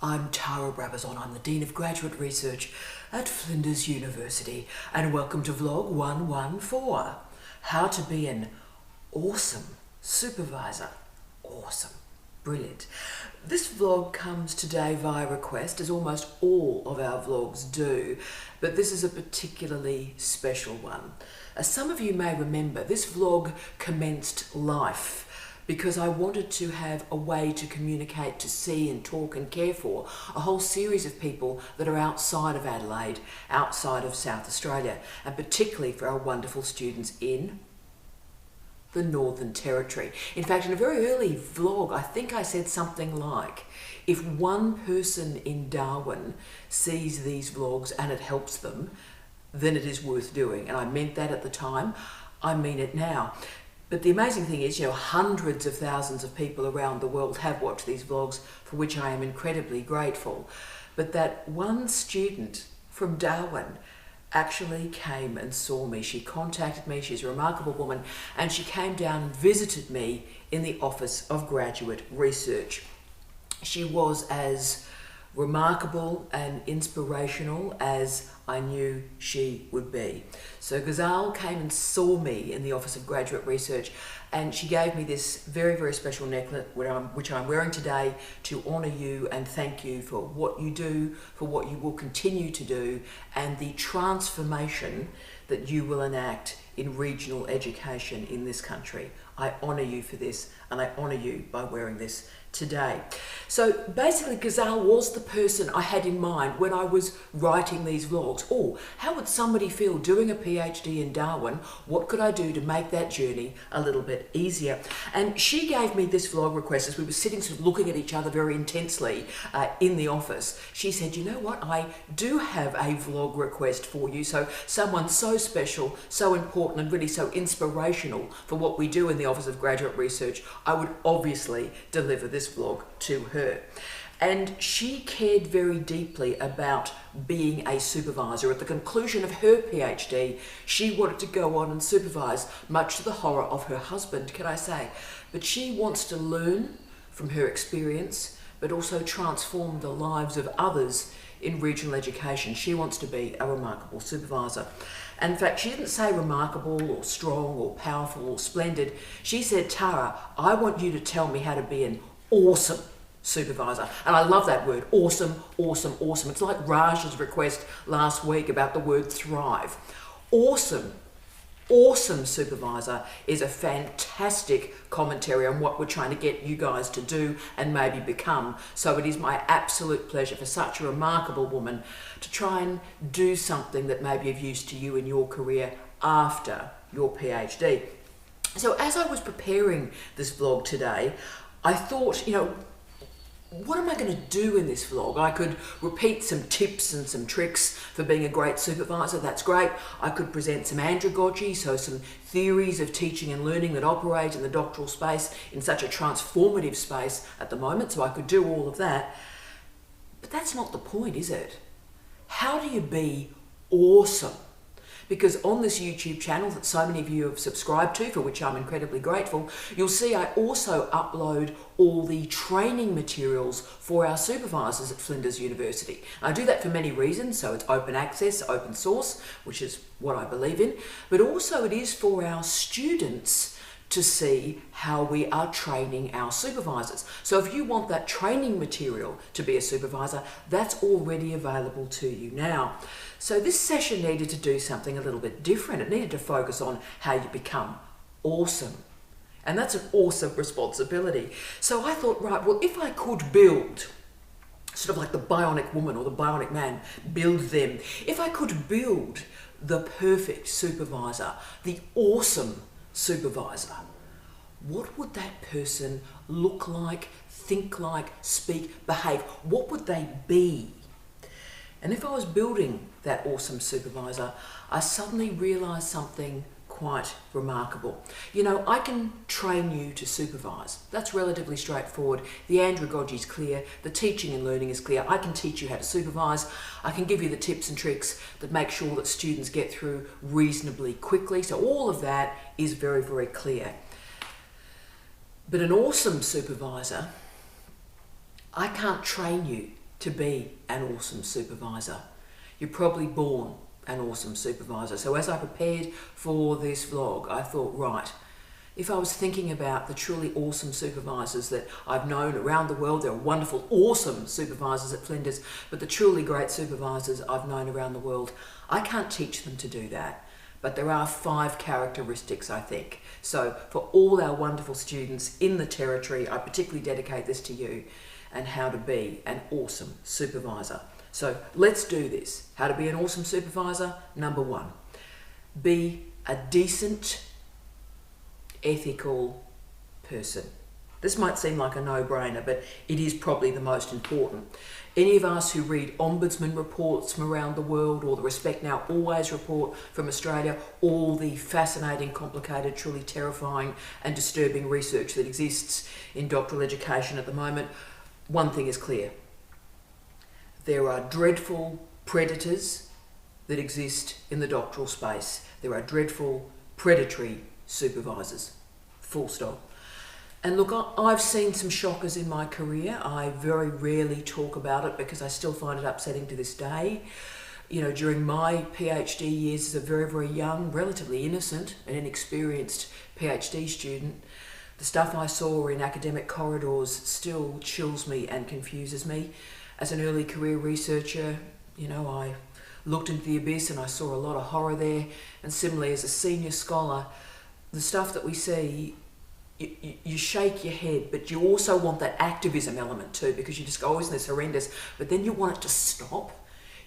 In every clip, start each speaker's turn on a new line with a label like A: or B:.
A: I'm Tara Brabazon. I'm the Dean of Graduate Research at Flinders University, and welcome to Vlog 114, How to Be an Awesome Supervisor. Awesome. Brilliant. This vlog comes today via request, as almost all of our vlogs do, but this is a particularly special one. As some of you may remember, this vlog commenced life because I wanted to have a way to communicate, to see and talk and care for a whole series of people that are outside of Adelaide, outside of South Australia, and particularly for our wonderful students in the Northern Territory. In fact, in a very early vlog, I think I said something like, if one person in Darwin sees these vlogs and it helps them, then it is worth doing. And I meant that at the time. I mean it now. But the amazing thing is, hundreds of thousands of people around the world have watched these vlogs, for which I am incredibly grateful. But that one student from Darwin actually came and saw me. She contacted me. She's a remarkable woman, and she came down and visited me in the Office of Graduate Research. She was as remarkable and inspirational as I knew she would be. So Ghazal came and saw me in the Office of Graduate Research, and she gave me this very, very special necklace, which I'm wearing today, to honour you and thank you for what you do, for what you will continue to do, and the transformation that you will enact in regional education in this country. I honour you for this, and I honour you by wearing this today. So basically, Ghazal was the person I had in mind when I was writing these vlogs. Oh, how would somebody feel doing a PhD in Darwin? What could I do to make that journey a little bit easier? And she gave me this vlog request as we were sitting sort of looking at each other very intensely in the office. She said, you know what, I do have a vlog request for you. So someone so special, so important, and really so inspirational for what we do in the Office of Graduate Research, I would obviously deliver this vlog to her. And she cared very deeply about being a supervisor. At the conclusion of her PhD, she wanted to go on and supervise, much to the horror of her husband, can I say. But she wants to learn from her experience, but also transform the lives of others in regional education. She wants to be a remarkable supervisor. And in fact, she didn't say remarkable or strong or powerful or splendid. She said, Tara, I want you to tell me how to be an awesome supervisor. And I love that word, awesome, awesome, awesome. It's like Raj's request last week about the word thrive. Awesome, awesome supervisor is a fantastic commentary on what we're trying to get you guys to do and maybe become. So it is my absolute pleasure for such a remarkable woman to try and do something that may be of use to you in your career after your PhD. So as I was preparing this vlog today, I thought, what am I going to do in this vlog? I could repeat some tips and some tricks for being a great supervisor. That's great. I could present some andragogy, so some theories of teaching and learning that operate in the doctoral space in such a transformative space at the moment. So I could do all of that. But that's not the point, is it? How do you be awesome? Because on this YouTube channel that so many of you have subscribed to, for which I'm incredibly grateful, you'll see I also upload all the training materials for our supervisors at Flinders University. I do that for many reasons, so it's open access, open source, which is what I believe in, but also it is for our students to see how we are training our supervisors. So if you want that training material to be a supervisor, that's already available to you now. So this session needed to do something a little bit different. It needed to focus on how you become awesome. And that's an awesome responsibility. So I thought, right, well, if I could build, sort of like the bionic woman or the bionic man, build them. If I could build the perfect supervisor, the awesome supervisor, what would that person look like, think like, speak, behave? What would they be? And if I was building that awesome supervisor, I suddenly realised something quite remarkable. I can train you to supervise. That's relatively straightforward. The andragogy is clear. The teaching and learning is clear. I can teach you how to supervise. I can give you the tips and tricks that make sure that students get through reasonably quickly. So all of that is very, very clear. But an awesome supervisor, I can't train you to be an awesome supervisor. You're probably born an awesome supervisor. So as I prepared for this vlog, I thought, right, if I was thinking about the truly awesome supervisors that I've known around the world, there are wonderful, awesome supervisors at Flinders, but the truly great supervisors I've known around the world, I can't teach them to do that. But there are 5 characteristics, I think. So for all our wonderful students in the territory, I particularly dedicate this to you, and how to be an awesome supervisor. So let's do this. How to be an awesome supervisor. Number 1, be a decent, ethical person. This might seem like a no-brainer, but it is probably the most important. Any of us who read ombudsman reports from around the world, or the Respect Now Always report from Australia, all the fascinating, complicated, truly terrifying and disturbing research that exists in doctoral education at the moment, one thing is clear. There are dreadful predators that exist in the doctoral space. There are dreadful predatory supervisors. Full stop. And look, I've seen some shockers in my career. I very rarely talk about it because I still find it upsetting to this day. You know, during my PhD years as a very, very young, relatively innocent and inexperienced PhD student, the stuff I saw in academic corridors still chills me and confuses me. As an early career researcher, you know, I looked into the abyss and I saw a lot of horror there. And similarly, as a senior scholar, the stuff that we see, you shake your head, but you also want that activism element too, because you just go, oh, isn't this horrendous? But then you want it to stop.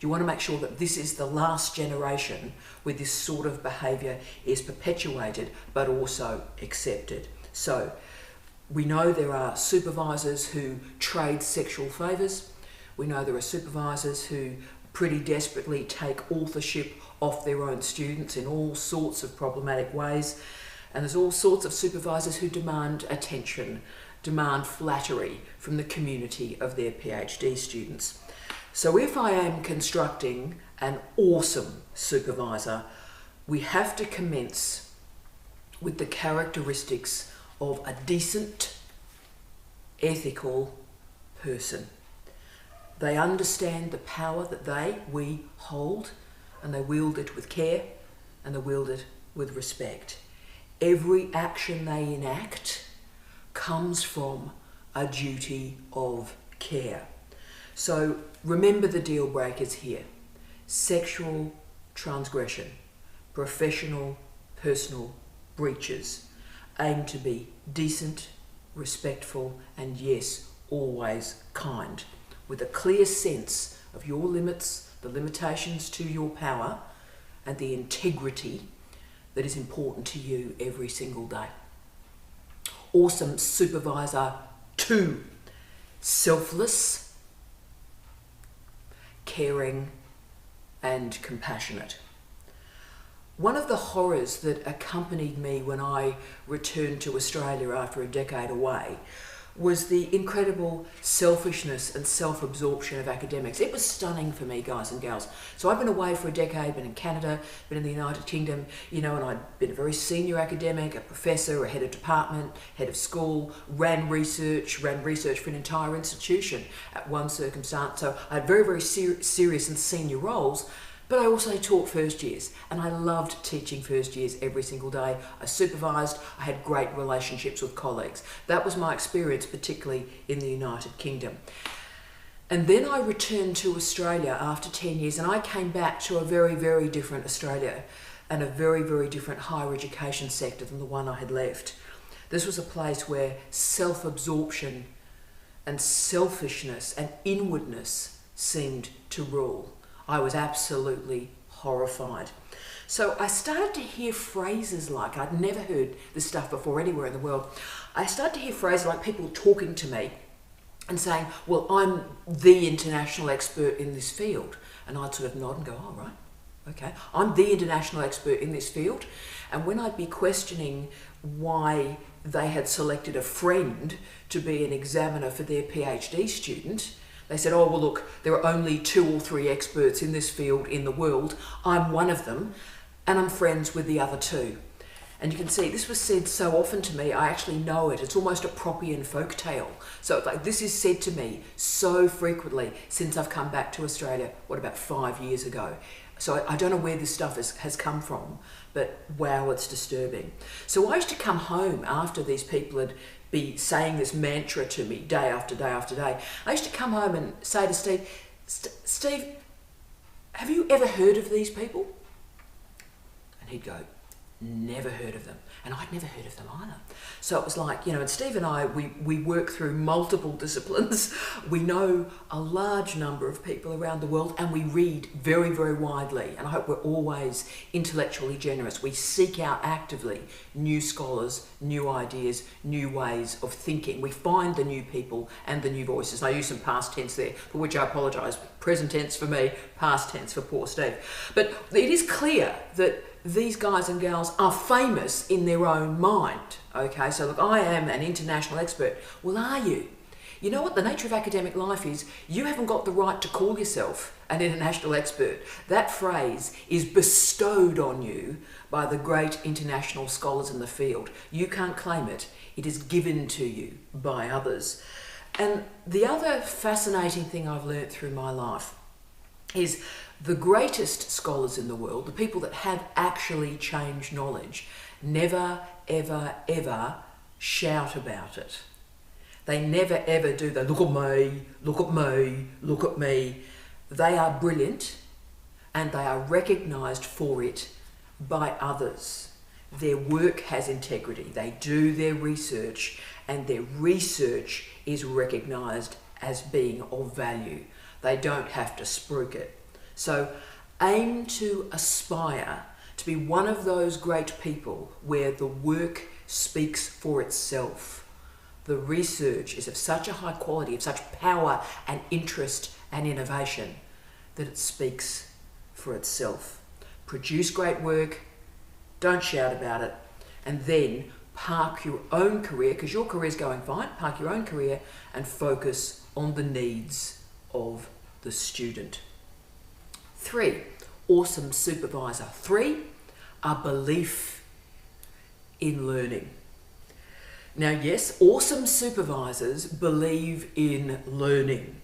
A: You want to make sure that this is the last generation where this sort of behaviour is perpetuated, but also accepted. So we know there are supervisors who trade sexual favours. We know there are supervisors who pretty desperately take authorship off their own students in all sorts of problematic ways. And there's all sorts of supervisors who demand attention, demand flattery from the community of their PhD students. So if I am constructing an awesome supervisor, we have to commence with the characteristics of a decent, ethical person. They understand the power that we hold, and they wield it with care, and they wield it with respect. Every action they enact comes from a duty of care. So remember the deal breakers here: sexual transgression, professional, personal breaches. Aim to be decent, respectful, and yes, always kind, with a clear sense of your limits, the limitations to your power, and the integrity that is important to you every single day. Awesome supervisor 2, selfless, caring, and compassionate. One of the horrors that accompanied me when I returned to Australia after a decade away was the incredible selfishness and self-absorption of academics. It was stunning for me, guys and gals. So I've been away for a decade, been in Canada, been in the United Kingdom, you know, and I'd been a very senior academic, a professor, a head of department, head of school, ran research for an entire institution at one circumstance. So I had very, very serious and senior roles. But I also taught first years, and I loved teaching first years every single day. I supervised, I had great relationships with colleagues. That was my experience, particularly in the United Kingdom. And then I returned to Australia after 10 years, and I came back to a very, very different Australia and a very, very different higher education sector than the one I had left. This was a place where self-absorption and selfishness and inwardness seemed to rule. I was absolutely horrified. So I started to hear phrases like, I'd never heard this stuff before anywhere in the world. I started to hear phrases like people talking to me and saying, well, I'm the international expert in this field. And I'd sort of nod and go, oh, right, okay. I'm the international expert in this field. And when I'd be questioning why they had selected a friend to be an examiner for their PhD student, they said, oh, well, look, there are only 2 or 3 experts in this field in the world. I'm one of them, and I'm friends with the other 2. And you can see this was said so often to me, I actually know it. It's almost a Propian folk tale. So like this is said to me so frequently since I've come back to Australia, about 5 years ago. So I don't know where this stuff has come from, but wow, it's disturbing. So I used to come home after these people had be saying this mantra to me day after day after day. I used to come home and say to Steve, Steve, have you ever heard of these people? And he'd go, never heard of them. And I'd never heard of them either. So it was like, and Steve and I, we work through multiple disciplines. We know a large number of people around the world, and we read very, very widely. And I hope we're always intellectually generous. We seek out actively new scholars, new ideas, new ways of thinking. We find the new people and the new voices. And I use some past tense there, for which I apologise. Present tense for me, past tense for poor Steve. But it is clear that these guys and gals are famous in their own mind. Okay, so look, I am an international expert. Well, are you? You know what the nature of academic life is? You haven't got the right to call yourself an international expert. That phrase is bestowed on you by the great international scholars in the field. You can't claim it. It is given to you by others. And the other fascinating thing I've learnt through my life is the greatest scholars in the world, the people that have actually changed knowledge, never, ever, ever shout about it. They never, ever do the look at me, look at me, look at me. They are brilliant and they are recognised for it by others. Their work has integrity. They do their research and their research is recognised as being of value. They don't have to spruik it. So aim to aspire to be one of those great people where the work speaks for itself. The research is of such a high quality, of such power and interest and innovation that it speaks for itself. Produce great work, don't shout about it, and then park your own career, because your career is going fine, park your own career and focus on the needs of the student. 3, awesome supervisor. 3, a belief in learning. Now, yes, awesome supervisors believe in learning,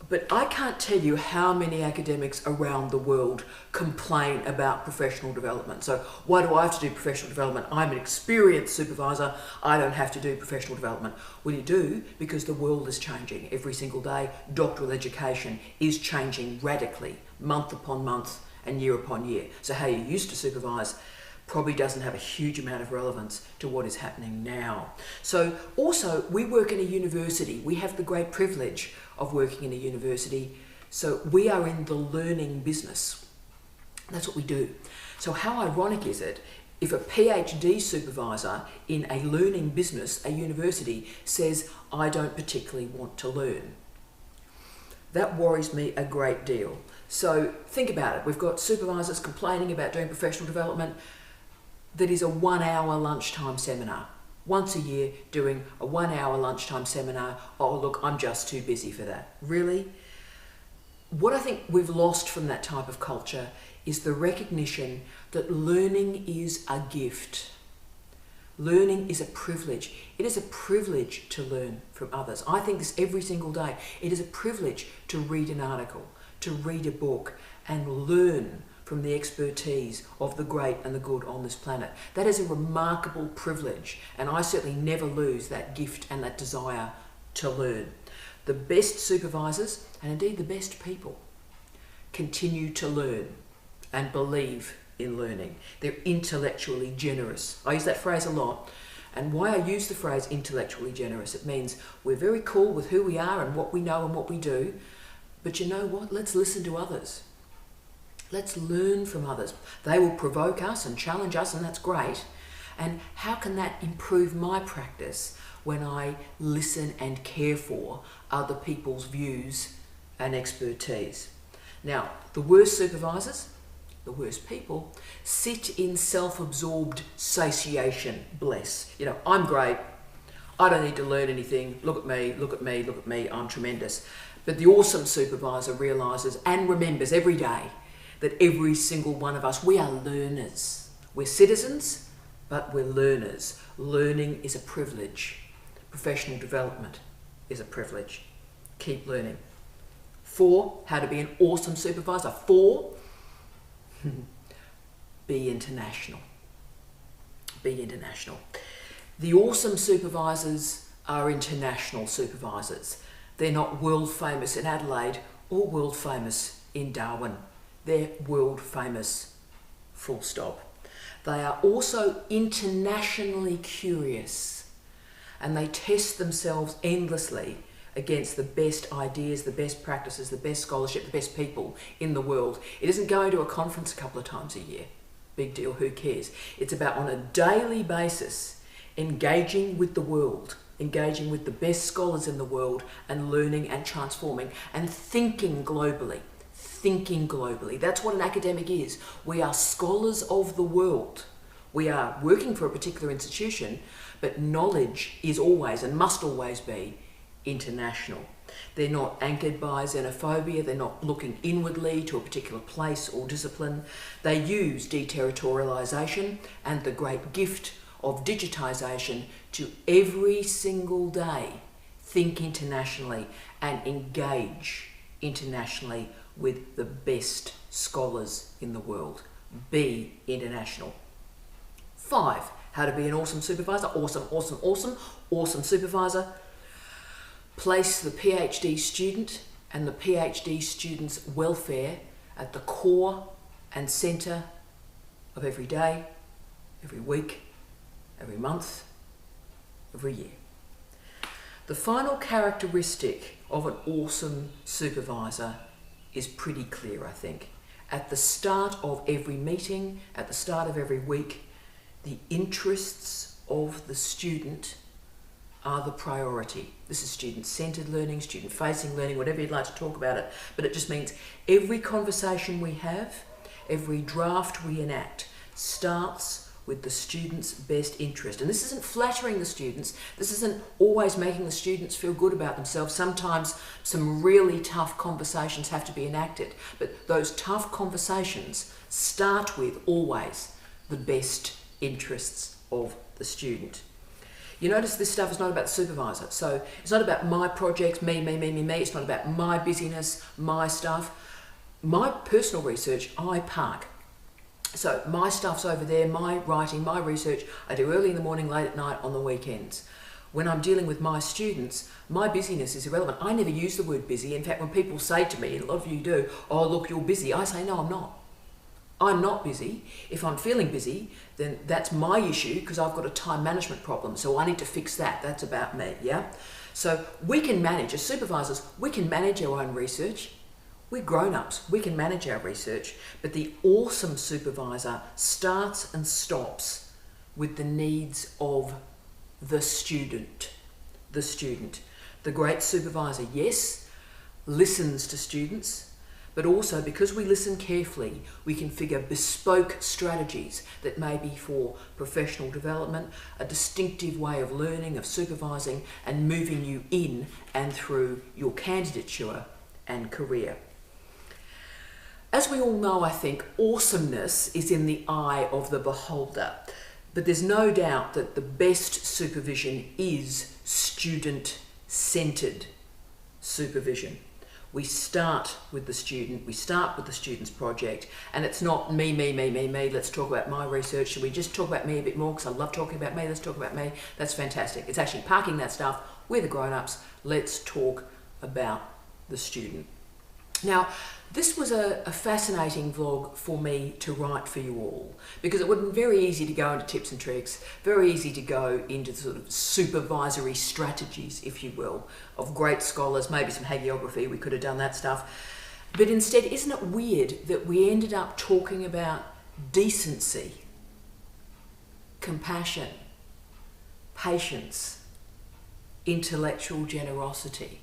A: but I can't tell you how many academics around the world complain about professional development. So why do I have to do professional development? I'm an experienced supervisor. I don't have to do professional development. Well, you do, because the world is changing every single day. Doctoral education is changing radically, month upon month and year upon year. So how you used to supervise probably doesn't have a huge amount of relevance to what is happening now. So also, we work in a university. We have the great privilege of working in a university. So we are in the learning business. That's what we do. So how ironic is it if a PhD supervisor in a learning business, a university, says, I don't particularly want to learn? That worries me a great deal. So think about it. We've got supervisors complaining about doing professional development. That is a 1-hour lunchtime seminar. Once a year doing a 1-hour lunchtime seminar. Oh, look, I'm just too busy for that. Really? What I think we've lost from that type of culture is the recognition that learning is a gift. Learning is a privilege. It is a privilege to learn from others. I think this every single day. It is a privilege to read an article, to read a book, and learn from the expertise of the great and the good on this planet. That is a remarkable privilege, and I certainly never lose that gift and that desire to learn. The best supervisors, and indeed the best people, continue to learn and believe in learning. They're intellectually generous. I use that phrase a lot. And why I use the phrase intellectually generous, it means we're very cool with who we are and what we know and what we do, but you know what? Let's listen to others. Let's learn from others. They will provoke us and challenge us, and that's great. And how can that improve my practice when I listen and care for other people's views and expertise? Now, the worst supervisors, the worst people, sit in self-absorbed satiation, bless. I'm great. I don't need to learn anything. Look at me, look at me, look at me. I'm tremendous. But the awesome supervisor realises and remembers every day that every single one of us, we are learners. We're citizens, but we're learners. Learning is a privilege. Professional development is a privilege. Keep learning. 4, how to be an awesome supervisor. 4, be international. Be international. The awesome supervisors are international supervisors. They're not world famous in Adelaide or world famous in Darwin. They're world famous, full stop. They are also internationally curious, and they test themselves endlessly against the best ideas, the best practices, the best scholarship, the best people in the world. It isn't going to a conference a couple of times a year. Big deal, who cares? It's about on a daily basis engaging with the world, engaging with the best scholars in the world and learning and transforming and thinking globally. Thinking globally. That's what an academic is. We are scholars of the world. We are working for a particular institution, but knowledge is always and must always be international. They're not anchored by xenophobia. They're not looking inwardly to a particular place or discipline. They use deterritorialisation and the great gift of digitisation to every single day think internationally and engage internationally with the best scholars in the world. Be international. 5, how to be an awesome supervisor. Awesome supervisor. Place the PhD student and the PhD student's welfare at the core and centre of every day, every week, every month, every year. The final characteristic of an awesome supervisor is pretty clear, I think. At the start of every meeting, at the start of every week, the interests of the student are the priority. This is student-centered learning, student-facing learning, whatever you'd like to talk about it, but it just means every conversation we have, every draft we enact starts with the student's best interest. And this isn't flattering the students. This isn't always making the students feel good about themselves. Sometimes some really tough conversations have to be enacted, but those tough conversations start with always the best interests of the student. You notice this stuff is not about the supervisor. So it's not about my projects, me. It's not about my busyness, my stuff. My personal research, I park. So my stuff's over there, my writing, my research, I do early in the morning, late at night, on the weekends. When I'm dealing with my students, my busyness is irrelevant. I never use the word busy. In fact, when people say to me, and a lot of you do, oh, look, you're busy, I say, no, I'm not. I'm not busy. If I'm feeling busy, then that's my issue because I've got a time management problem. So I need to fix that. That's about me, yeah? So we can manage, as supervisors, we can manage our own research. We're grown-ups, we can manage our research, but the awesome supervisor starts and stops with the needs of the student. The student. The great supervisor, yes, listens to students, but also because we listen carefully, we can figure bespoke strategies that may be for professional development, a distinctive way of learning, of supervising, and moving you in and through your candidature and career. As we all know, I think awesomeness is in the eye of the beholder, but there's no doubt that the best supervision is student-centered supervision. We start with the student, we start with the student's project, and it's not me, let's talk about my research. Should we just talk about me a bit more? Because I love talking about me, let's talk about me. That's fantastic. It's actually parking that stuff. We're the grown-ups. Let's talk about the student. Now, this was a fascinating vlog for me to write for you all because it would have been very easy to go into tips and tricks, very easy to go into sort of supervisory strategies, if you will, of great scholars, maybe some hagiography, we could have done that stuff. But instead, isn't it weird that we ended up talking about decency, compassion, patience, intellectual generosity?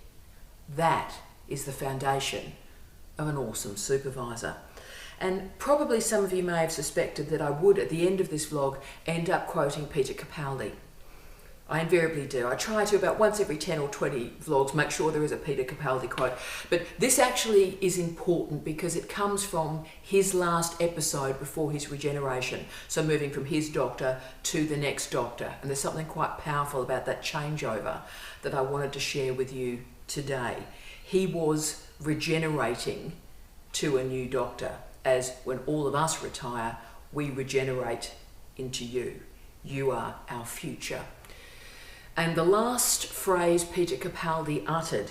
A: That is the foundation of an awesome supervisor. And probably some of you may have suspected that I would, at the end of this vlog, end up quoting Peter Capaldi. I invariably do. I try to, about once every 10 or 20 vlogs, make sure there is a Peter Capaldi quote. But this actually is important because it comes from his last episode before his regeneration. So moving from his doctor to the next doctor. And there's something quite powerful about that changeover that I wanted to share with you today. He was regenerating to a new doctor, as when all of us retire, we regenerate into you. You are our future. And the last phrase Peter Capaldi uttered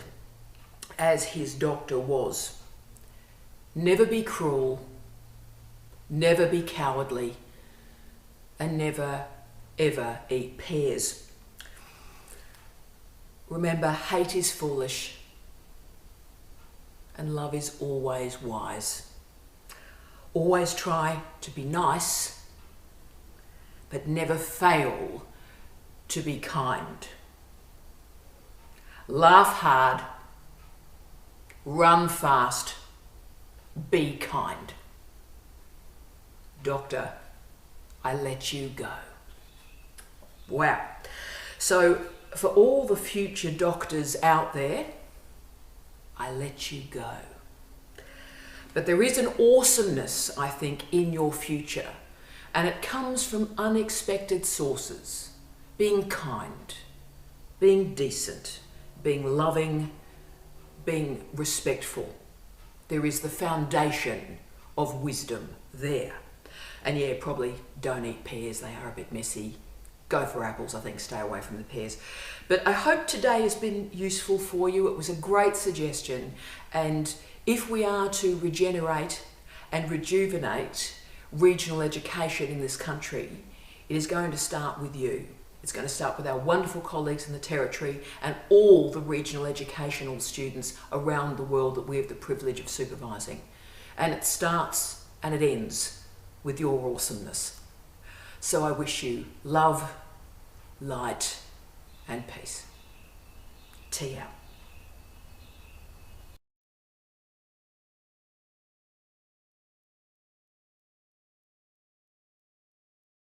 A: as his doctor was, never be cruel, never be cowardly, and never ever eat pears. Remember, hate is foolish and love is always wise. Always try to be nice, but never fail to be kind. Laugh hard, run fast, be kind. Doctor, I let you go. Wow. So for all the future doctors out there, I let you go. But there is an awesomeness, I think, in your future, and it comes from unexpected sources. Being kind, being decent, being loving, being respectful. There is the foundation of wisdom there. And yeah, probably don't eat pears, they are a bit messy. Go for apples, I think, stay away from the pears. But I hope today has been useful for you. It was a great suggestion. And if we are to regenerate and rejuvenate regional education in this country, it is going to start with you. It's going to start with our wonderful colleagues in the Territory and all the regional educational students around the world that we have the privilege of supervising. And it starts and it ends with your awesomeness. So I wish you love, light, and peace. Tea out.